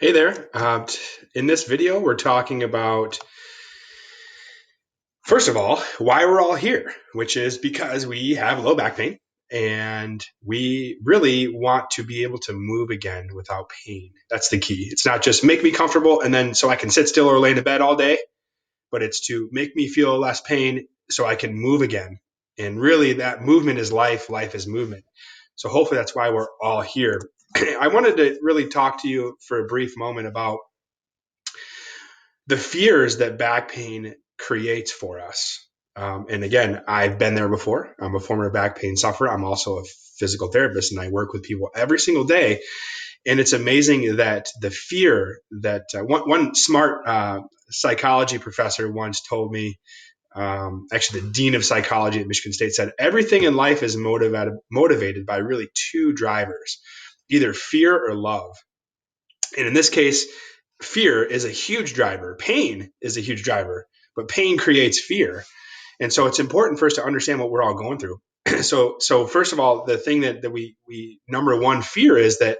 Hey there. In this video, we're talking about, first of all, why we're all here, which is because we have low back pain and we really want to be able to move again without pain. That's the key. It's not just make me comfortable and then so I can sit still or lay in the bed all day, but it's to make me feel less pain so I can move again. And really, that movement is life, life is movement. So hopefully, that's why we're all here. I wanted to really talk to you for a brief moment about the fears that back pain creates for us. And again, I've been there before. I'm a former back pain sufferer. I'm also a physical therapist and I work with people every single day. And it's amazing that the fear that one smart psychology professor once told me, actually, the dean of psychology at Michigan State said, everything in life is motivated by really two drivers, either fear or love. And in this case, fear is a huge driver. Pain is a huge driver, but pain creates fear. And so it's important for us to understand what we're all going through. So first of all, the thing that we number one fear is that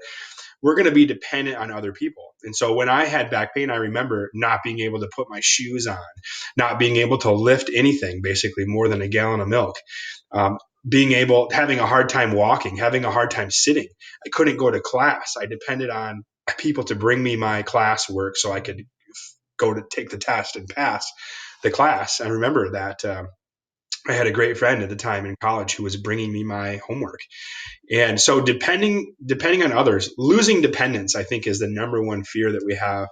we're going to be dependent on other people. And so when I had back pain, I remember not being able to put my shoes on, not being able to lift anything, basically more than a gallon of milk, um, having a hard time walking, having a hard time sitting. I couldn't go to class. I depended on people to bring me my class work so I could go to take the test and pass the class. I remember that I had a great friend at the time in college who was bringing me my homework. And so depending on others, losing dependence, I think, is the number one fear that we have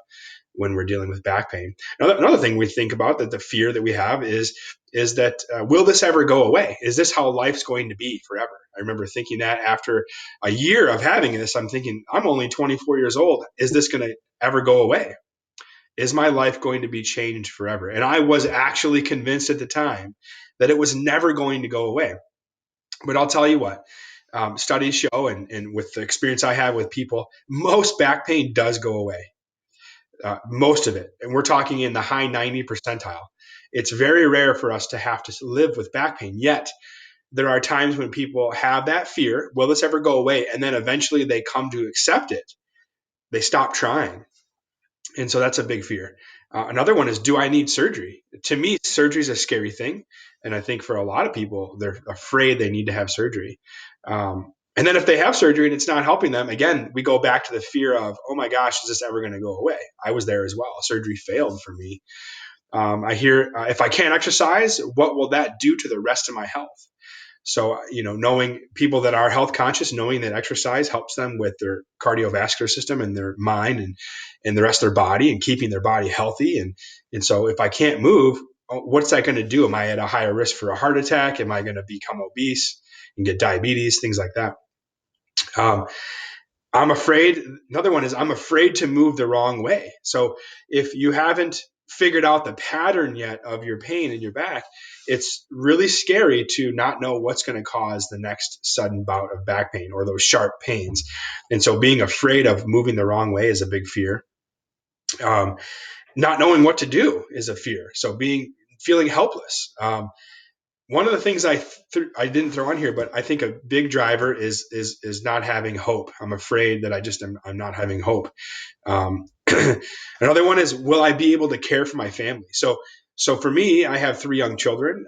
when we're dealing with back pain. Another thing we think about, that the fear that we have is that will this ever go away? Is this how life's going to be forever? I remember thinking that after a year of having this, I'm thinking, I'm only 24 years old. Is this going to ever go away? Is my life going to be changed forever? And I was actually convinced at the time that it was never going to go away. But I'll tell you what, studies show, and with the experience I have with people, most back pain does go away, most of it. And we're talking in the high 90 percentile. It's very rare for us to have to live with back pain. Yet there are times when people have that fear, will this ever go away? And then eventually they come to accept it. They stop trying. And so that's a big fear. Another one is, do I need surgery? To me, surgery is a scary thing. And I think for a lot of people, they're afraid they need to have surgery. And then if they have surgery and it's not helping them, again, we go back to the fear of, oh my gosh, is this ever going to go away? I was there as well. Surgery failed for me. I hear, if I can't exercise, what will that do to the rest of my health? So, knowing people that are health conscious, knowing that exercise helps them with their cardiovascular system and their mind and the rest of their body and keeping their body healthy. And so if I can't move, what's that going to do? Am I at a higher risk for a heart attack? Am I going to become obese and get diabetes, things like that? Um, I'm afraid. Another one is, I'm afraid to move the wrong way. So if you haven't figured out the pattern yet of your pain in your back, it's really scary to not know what's going to cause the next sudden bout of back pain or those sharp pains. And so being afraid of moving the wrong way is a big fear. Um, Not knowing what to do is a fear. So feeling helpless. One of the things I didn't throw on here, but I think a big driver is not having hope. I'm afraid that I'm not having hope. Um, Another one is, will I be able to care for my family? So for me, I have three young children.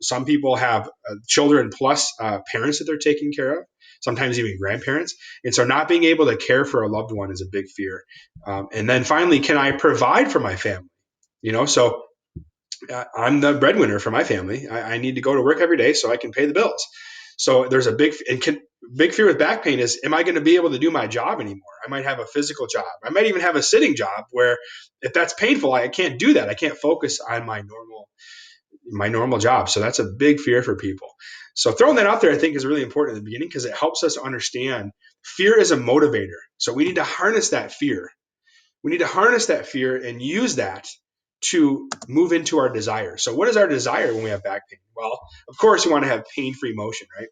Some people have children plus parents that they're taking care of, sometimes even grandparents. And so not being able to care for a loved one is a big fear. And then finally, can I provide for my family? So I'm the breadwinner for my family. I need to go to work every day so I can pay the bills. So there's a big fear with back pain is, am I going to be able to do my job anymore? I might have a physical job. I might even have a sitting job where if that's painful, I can't do that. I can't focus on my normal job. So that's a big fear for people. So throwing that out there, I think, is really important in the beginning because it helps us understand fear is a motivator. So we need to harness that fear. We need to harness that fear and use that to move into our desire. So what is our desire when we have back pain? Well, of course, we want to have pain-free motion, right?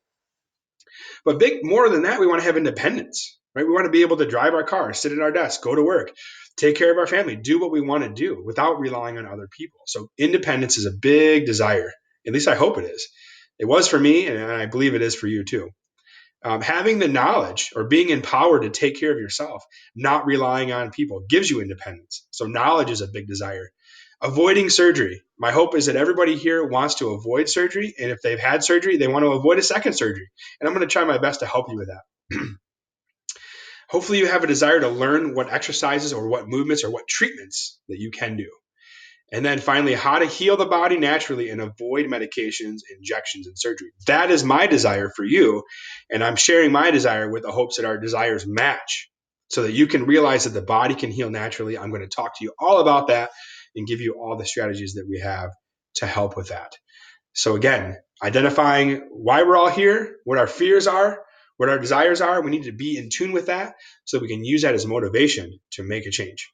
But more than that, we want to have independence, right? We want to be able to drive our car, sit at our desk, go to work, take care of our family, do what we want to do without relying on other people. So independence is a big desire. At least I hope it is. It was for me, and I believe it is for you too. Having the knowledge or being empowered to take care of yourself, not relying on people, gives you independence. So knowledge is a big desire. Avoiding surgery. My hope is that everybody here wants to avoid surgery. And if they've had surgery, they want to avoid a second surgery. And I'm going to try my best to help you with that. Hopefully you have a desire to learn what exercises or what movements or what treatments that you can do. And then finally, how to heal the body naturally and avoid medications, injections, and surgery. That is my desire for you. And I'm sharing my desire with the hopes that our desires match so that you can realize that the body can heal naturally. I'm going to talk to you all about that and give you all the strategies that we have to help with that. So again, identifying why we're all here, what our fears are, what our desires are. We need to be in tune with that so we can use that as motivation to make a change.